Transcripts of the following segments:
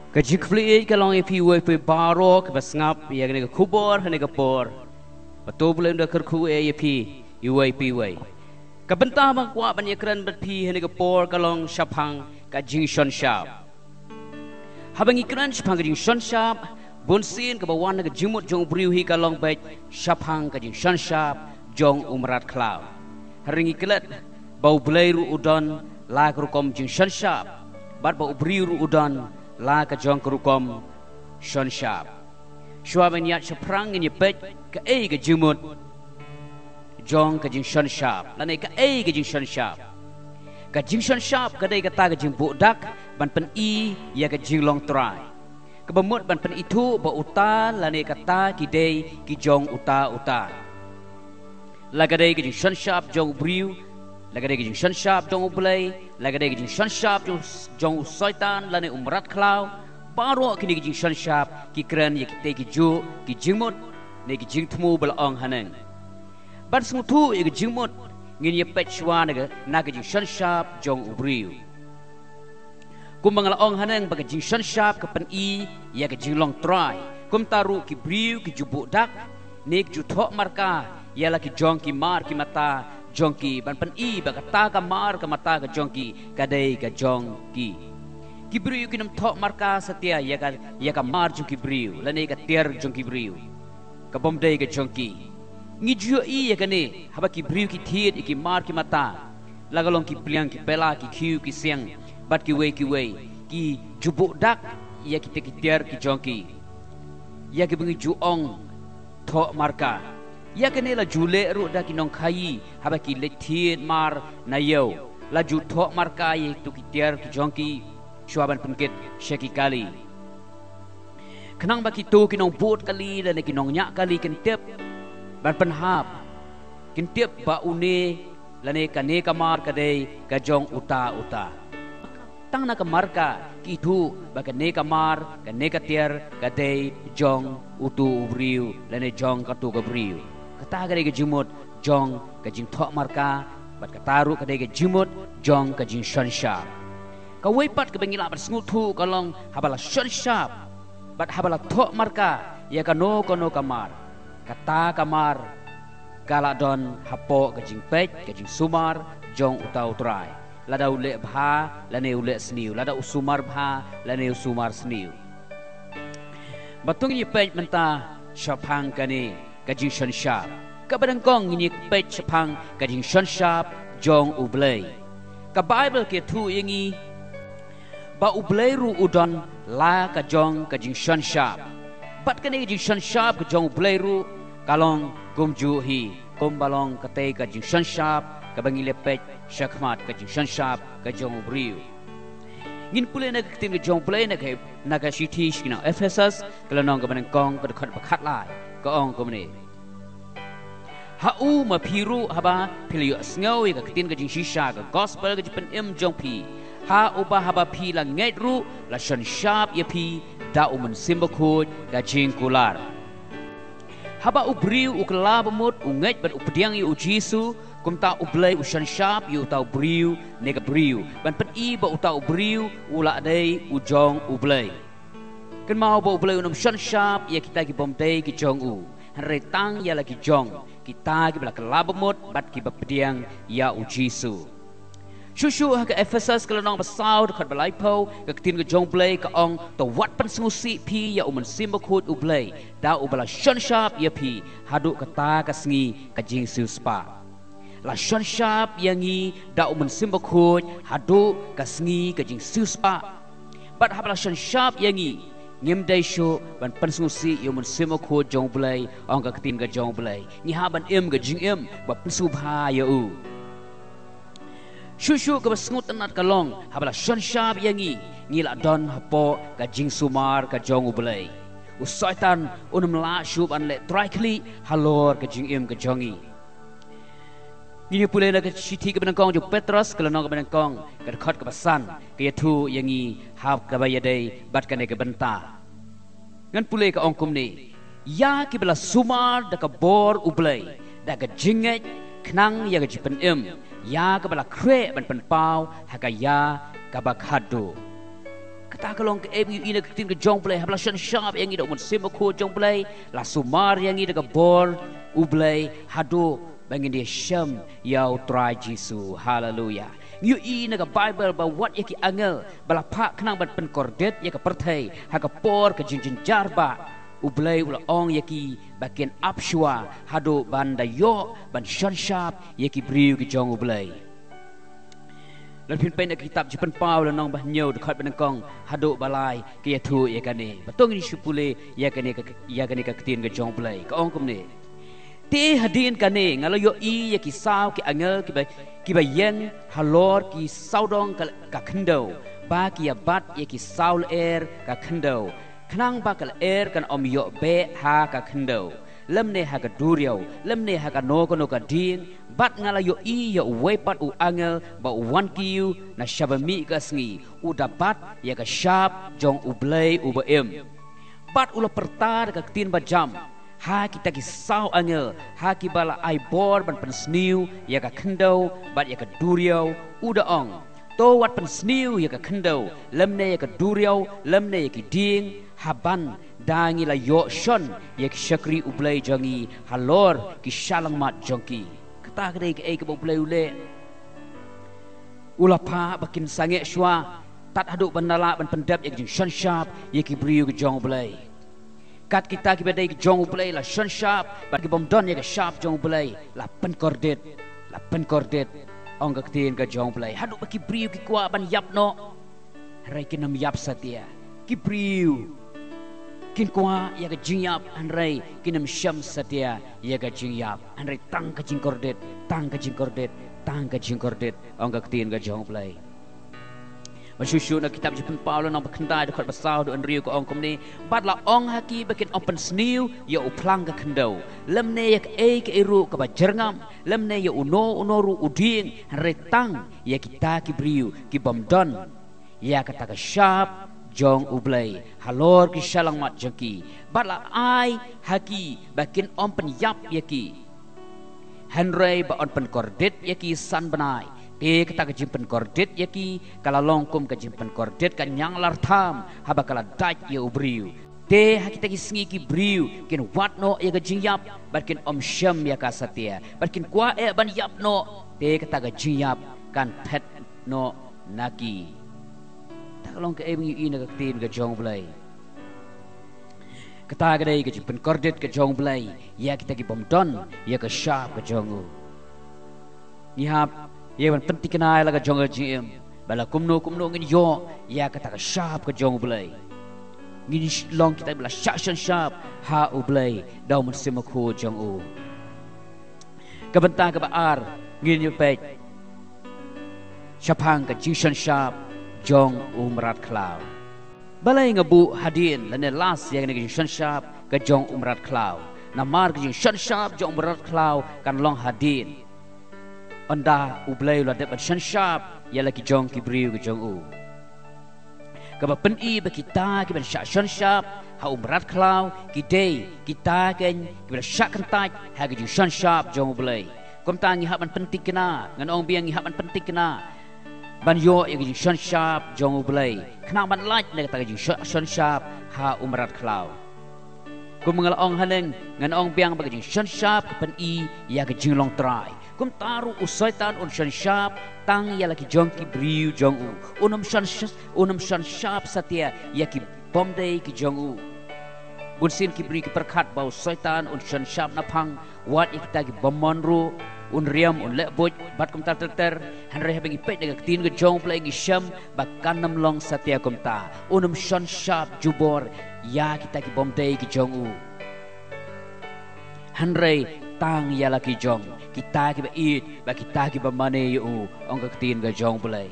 Kajikfli kalong ipi we pe barok basngap ya ne kubor ne kapor betul boleh dah kerku ipi iwe pi we kabenta bang kwa ban yakran bat pi ne kapor kalong shapang ka jing shon shap habang ikran shapang ka jing shon shap bonsin ka bawan ka jimut jong briu hi kalong bet shapang ka jing shon shap jong umrat klau haring iklat bau blairu udon la rukom jing shon shap bat bau briu udon la ka jong kerukom shon shap shwa ban yat shaprang in ye pet ka ka jumut jong ka jing shon shap la ne ka ka jing shon shap ka jing shon shap ka dai ka ta ka jing budak ban pen ya ka jing long trai ka bamut ban pen itu ba uta la ne ka ta ki dai ki jong uta la ka dai ka jing shon shap jong briu laga dai jing shon shap jong ublay laga dai jing shon shap jong soitan lane umrat klau baro kini jing shon shap ki kran ye ki ki ju ki jingmot ne ki jing thmu bal ong haneng ban smu thu ye ki jingmot ngin ye pet shwa na ki jing shon shap jong ubriu kum bang la ong haneng ba ki jing shon shap ka pen ya ki jing long try kum taru ki briu ki jubu dak ne ki ju thok marka ya la ki jong ki mar ki mata jongki ban pen ba kata ka mar ka mata ka jongki kadai ka jongki kibriu kinam thok marka setia ya ka mar jongki briu lane ka tiar jongki briu ka bomdai ka jongki ngiju ya kane haba ki briu ki thiet ki mar ki mata lagalong ki pliang ki pela ki khiu ki siang bat ki we ki jubuk dak ya ki tiar ki jongki ya ki bengi juong thok marka ya kene la jule ru da kinong khai haba ki lethiet mar na yo la ju thok mar ka ye tu ki tiar ki jongki shwaban pengket sheki kali kenang ba ki tu kinong bot kali la ne kinong nya kali kentep ban penhap kentep ba une la ne kane kamar kadai ka jong uta tang na kamar ka ki thu ba kane kamar kane ka tiar kadai jong utu ubriu la ne jong ka tu ka briu kata kadai ke jumut jong ke jing thok marka bat kataru kadai ke jumut jong ke jing shon shap ka weipat ke bengila bat sngut thu kalong habala shon shap bat habala thok marka ya ka no kono kamar kata kamar kala don hapo ke jing pet ke jing sumar jong utau trai lada ule bha lane ule sniu lada usumar bha lane usumar sniu batung ni pet menta shapang kane ka jing shon shap ka badang kong ni pet chapang ka jing shon shap jong ublay ka bible ke thu yangi ba ublay ru udon la ka jong ka jing shon shap bat ka ni jing shon shap ka jong ublay ru kalong gumju hi balong ka te ka jing shon shap ka bangi lepet shakmat ka jing shon shap ka jong ubriu ngin pule na ka tin ka jong ublay na ka shiti shina ephesus kalong ka badang kong ka khat bakhat lai ka ong komne hau ma phiru haba philiyo sngaw ka tin ka jing shisha ka gospel ka jipen jong phi ha uba haba phi la ngai ru la shon sharp ye phi da uman simba khod ka jing kular haba ubriu ukla bamut ungai bat updiang yu jisu kumta ublai ushan sharp yu tau briu ne ka briu ban pen ba utau briu ula dai ujong ublai kan mau bo boleh unum shon sharp ya kita ki bomdai ki jong u hanre tang ya la ki jong kita ki bela kelabamut bat ki bapdiang ya u jisu shushu ha ka ephesus kalau nong basau dekat balai po ka tin ka jong blai ka ong to wat pan smusi pi ya uman simba khut u blai da u bela shon sharp ya pi hadu kata ka sngi ka jing su spa la shon sharp yangi da uman simba khut hadu ka sngi ka jing su spa bat habla shon sharp yangi ngim dai sho ban pan smusi yo mun simo kho jong blai ong ka tin ga jong blai ni ha ban ga jing ba psu bha ya u shushu ka basngut anat kalong habala shon shap yangi ngila don hapo ka jing sumar ka jong blai u saitan unum la shub an le trikli halor ka jing ga jongi ni pule na ka shiti ka benangkong jo petros ka lanong ka benangkong ka khot ka basan ka yathu yangi hab ka bayadai bat ka ne ka benta ngan pule ka ongkum ni ya ki bela sumar da ka bor ublai da ka jinget knang ya ka jipen ya ka bela kre ban pen pau ha ka ya ka bakhadu kata kalong ke ini ke tin ke jong play habla shan sharp yang ida mun sim ko jong play la sumar yang ida ke bor u play hado bangin dia sham yau try jisu hallelujah nyu i na ke bible ba wat yaki angel bala pha knang ban pen kordet ya ke perthai ha ke por ke jinjin jarba u play ula ong yaki bakin apshwa hado banda yo ban shan sharp yaki briu ke jong u play dan pimpin kitab Jepun Pau dan nong bahnyo dekat benengkong haduk balai ke yatu ya kane betung ni supule ya kane ke ketin ke jong play ke ong kumne ti hadin kane ngalo yo i ya ki saw ki angel ki ba yen halor ki saudong ka khendo ba ki bat ya ki saul air ka khendo khnang ba kal air kan om yo be ha ka khendo lem ne ha ka duriau lem ne ha ka no ka ding bat ngala yo i yo wepat u angel ba wan kiu na shabami ka sngi u dapat ya ka sharp jong u blay u ba em bat ula pertar ka tin ba jam ha kita ki saw angel ha ki bala ai bor ban pen sniu ya ka khendo bat ya ka duriau u da ong to wat pen sniu ya ka khendo lem ne ya ka duriau lem ne ya ki ding haban dangi la yo shon ya ki shakri u blay jongi halor ki shalang mat jongki kata kedai ke ke boleh ule ulapa bakin sange shwa tat haduk bandala ban pendap ya jing shon sharp ya ki briu ke jong boleh kat kita ki bedai ke jong boleh la shon sharp bat ki bom don ya ke sharp jong boleh la pen kordet ong ka tin ke jong boleh haduk baki briu ki kwa ban yap no rai ki nam yap satia ki briu kin kwa ya ga jingyap anrai kinam syam satia ya ga jingyap anrai tang ka jingkordet ong ka tin ga jong play masyusyu na kitab Jepun Paulo nang bakendai dekat basau do anriu ko ong komni bat la ong haki bakin open sniu ya uplang ka kendo lemne ya ke iru ka bajerngam lemne ya uno ru uding anrai tang ya kita ki briu ki bomdon ya kata ka sharp jong ublay halor ki shalang mat jengki batla ai haki bakin om pen yap yaki henry ba on pen kordet yaki san banai te kata ka jimpen kordet yaki kala longkum ka jimpen kordet ka nyang lar tham haba kala daj ya ubriu te haki taki sngi ki briu kin wat no ya ka jingyap bakin om syam ya ka satia bakin kwa e ban yap no te kata ka jingyap kan pet no naki kalong ke emi ina ka tin ka jong blay kata gadai ka jimpen kordet ka jong blay ya kita ki bomdon ya ka sharp ka jongu nihap ya ban penting kenai la ka jong jim bala kumno ngin yo ya kata ka sharp ka jong blay ngin long kita bala sharp ha u blay daw man simakho jong u ka banta ka baar ngin yo pek syapang ka jishan sharp jong umrat klau balai ngabu hadin lane las yang ngi shan sharp ka jong umrat klau namar ka shan sharp jong umrat klau kan long hadin onda ublay la de shan sharp ya laki jong ki briu ka jong u ka ba pen i ba kita ki ban shan sharp ha umrat klau ki day kita ken ki ban syak kentaj ha ka shan sharp jong ublay kom tangi ha ban penting kena ngan ong biang ha ban penting kena ban yo yang shan sharp jong ublay kenang ban laj ne kata shan sharp ha umrat klau kum mengal ong haneng ngan ong biang bagi shan sharp pen i ya ke jing long try kum taru usaitan on shan sharp tang ya laki jong ki briu jong u unam shan sharp satia ya ki bomdei ki jong u bunsin ki bri ki perkhat bau usaitan on shan sharp na phang wat ikta ki bomonru un riam un le boj bat kum ter hanre habing ipet de tin ke jong play ngi sham bakan nam long satia kum ta unum shan sharp jubor ya kita ki bomdei ki jong u hanre tang ya la ki jong kita ki ba it ba kita ki ba mane yu ong ka tin ke jong play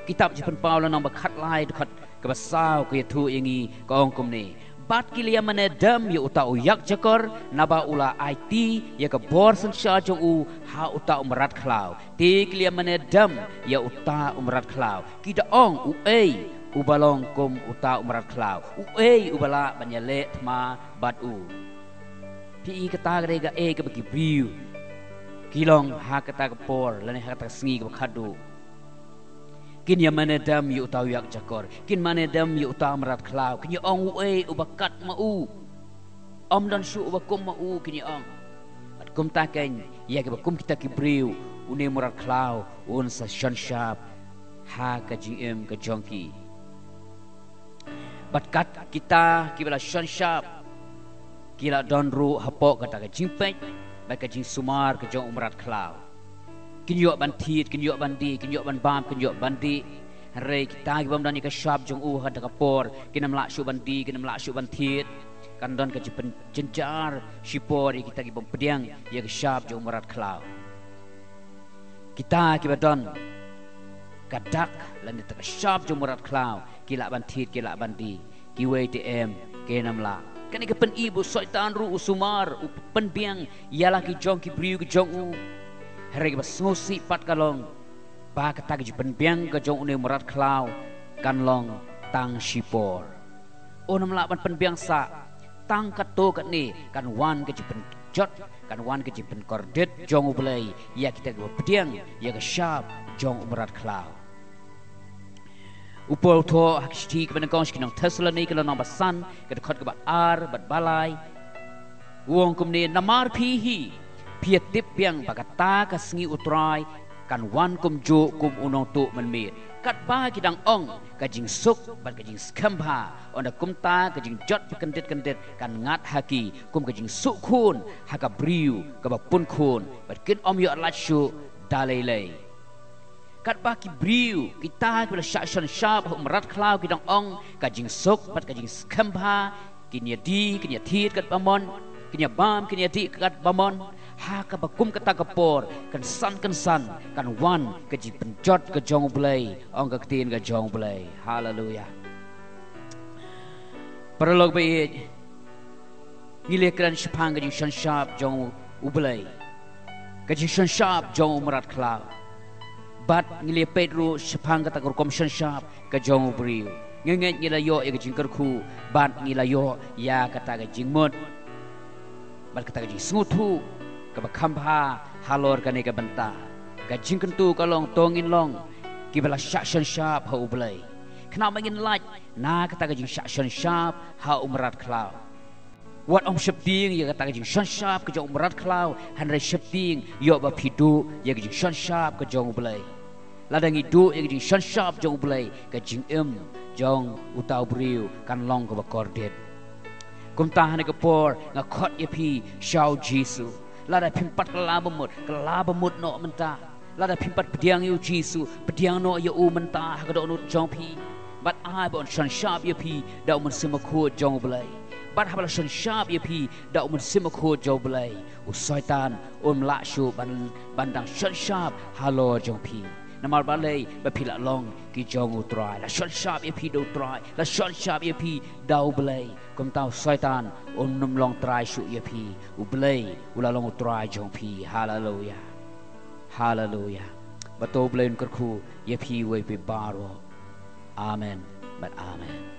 kitab Jepun Paulo nang bakhat lai dekat ke basau ke thu ingi ka ong kum ni bat kilia manedam ya uta uyak jakor naba ula IT ya ke bor sensha jong u ha uta umrat klau ti kilia manedam ya uta umrat klau kita ong u ubalong kum uta umrat klau u ubala banyale thma bat u pi kata ga ke bagi briu kilong ha kata ke por lani ha kata sngi ke khadu kin ya manedam yu tau yak jakor kin manedam yu ta marat klau kin ya ong uei ubakat mau om dan su ubakum mau kin ya ong at kum ta ken ya ke bakum kita kibriu une marat klau un sa shan shap ha ka gm ka jongki bat kat kita kibala shan shap kila don ru hapok kata ka jingpek ba ka jing sumar ka jong marat klau kin yo ban thiet kin yo ban di kin yo ban bam kin yo ban di re kita ki bam dan ka shap jong u ha ka por kin nam la shu ban di kin nam la shu ban thiet kan don ka jipen jenjar shipor kita ki bam pediang ya ka shap jong marat klau kita ki badon kadak lan ta ka shap jong marat klau kila ban thiet kila ban di ki we tm ke nam la kan ka pen ibu syaitan ru usumar pen biang ialah ki jong ki briu ki jong u hari ke basngosi pat kalong ba kata ke pen biang ke jong une marat klau kan long tang shipor onam la pen biang sa tang kato kat ni kan wan ke pen jot kan wan ke pen kordet jong u belai ya kita ke pediang ya ke shap jong marat klau upol tho haksti ke benang kinong Tesla ni kalau nombor san ke dekat ke bat ar bat balai wong kum ni namar pihi piet tip yang bagata ka sengi utrai kan wan kum jo kum unong tu menmit kat ba kidang ong ka jing suk bat ka jing skambha onda kum ta ka jing jot kendet kan ngat haki kum ka jing suk khun haka briu ka ba pun khun bat kin om yo lat shu dalai kat ba ki briu kita bila syak shap marat klau kidang ong ka jing suk bat ka jing skambha kinya di kinya thit kat bamon kinya bam kinya di kat bamon ha ka bakum kata kapor kan san kan wan ke ji penjot ke jong belai ong ka tin ke jong belai haleluya paralog be ngile kran shapang ke ji shan shap jong ubelai ke ji shan shap jong marat klau bat ngile pedro shapang kata kom shan shap ke jong briu ngenget ngila yo ya ke jing kerku bat ngila yo ya kata ke jing mut bat kata ke jing smutu kabakampa halor kane ka banta ka jingkentu kalong tongin long kibala shakshan shap ha ublai kena mangin laj na kata ka jing shakshan shap ha umrat klau wat om shapding ya kata ka jing shan shap ka jong umrat klau han re shapding yo ba phidu ya ka jing shan shap ka jong ublai ladang idu ya ka jing shan shap jong ublai ka jing jong utau briu kan long ka bakordet kum tahan ka por ngakot yapi shau jisu lada pimpat kelabamut no mentah lada pimpat pediang yu jisu pediang no ya u mentah kadok no jong pi bat ai bon shan shap ya pi da mun simakho jong belai bat habala shan shap ya pi da mun simakho jong belai u syaitan la shu bandang shan shap halo jong pi namar balai ba pila long ki jong utrai la shan shap ya pi do trai la shan shap ya pi dau belai kum tau syaitan num long trai shu ya pi u belai ula long utrai jong pi haleluya haleluya bato belai kerku ya pi we pi baro amen but amen